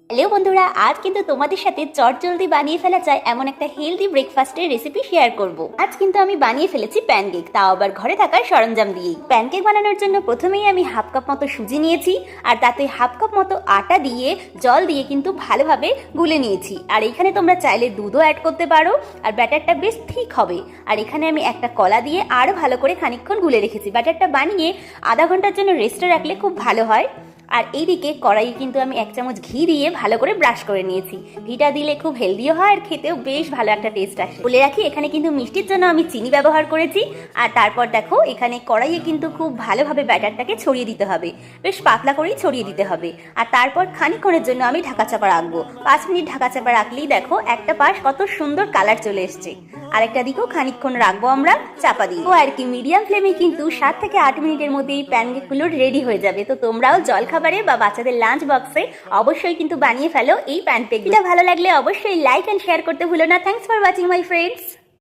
Hello বন্ধুরা, আজ কিন্তু তোমাদের সাথে চটজলদি বানিয়ে ফেলা যায় এমন একটা হেলদি ব্রেকফাস্টের রেসিপি শেয়ার করব। আজ কিন্তু আমি বানিয়ে ফেলেছি প্যানকেক, তাও আবার ঘরে থাকা সরঞ্জাম দিয়েই। প্যানকেক বানানোর জন্য প্রথমেই আমি হাফ কাপ মতো সুজি নিয়েছি, আর তাতে হাফ কাপ মতো আটা দিয়ে জল দিয়ে কিন্তু ভালোভাবে গুলে নিয়েছি। আর এখানে তোমরা চাইলে দুধও অ্যাড করতে পারো, আর ব্যাটারটা বেশ ঠিক হবে। আর এখানে আমি একটা কলা দিয়ে আরও ভালো করে খানিকক্ষণ গুলে রেখেছি। ব্যাটারটা বানিয়ে আধা ঘন্টার জন্য রেস্টে রাখলে খুব ভালো হয়। আর এইদিকে কড়াইয়ে কিন্তু আমি 1 চামচ ঘি দিয়ে ভালো করে ব্রাশ করে নিয়েছি। ঘিটা দিলে খুব হেলদিও হয় আর খেতেও বেশ ভালো একটা টেস্ট আসে। বলে রাখি, এখানে কিন্তু মিষ্টির জন্য আমি চিনি ব্যবহার করেছি। আর তারপর দেখো, এখানে কড়াইয়ে কিন্তু খুব ভালোভাবে ব্যাটারটাকে ছড়িয়ে দিতে হবে, বেশ পাতলা করেই ছড়িয়ে দিতে হবে। আর তারপর খানিকক্ষণের জন্য আমি ঢাকা চাপা রাখবো। 5 মিনিট ঢাকা চাপা রাখলেই দেখো একটা পাশ কত সুন্দর কালার চলে এসছে। আরেকটা দিকেও খানিকক্ষণ রাখবো আমরা চাপা দিয়ে। ও আর কি, মিডিয়াম ফ্লেমে কিন্তু 7 থেকে 8 মিনিটের মধ্যে এই প্যানকেকগুলো রেডি হয়ে যাবে। তো তোমরাও জলখাবারে বা বাচ্চাদের লাঞ্চ বক্সে অবশ্যই কিন্তু বানিয়ে ফেলো এই প্যানকেক। এটা ভালো লাগলে অবশ্যই লাইক এন্ড শেয়ার করতে ভুলো না। Thanks for watching my friends.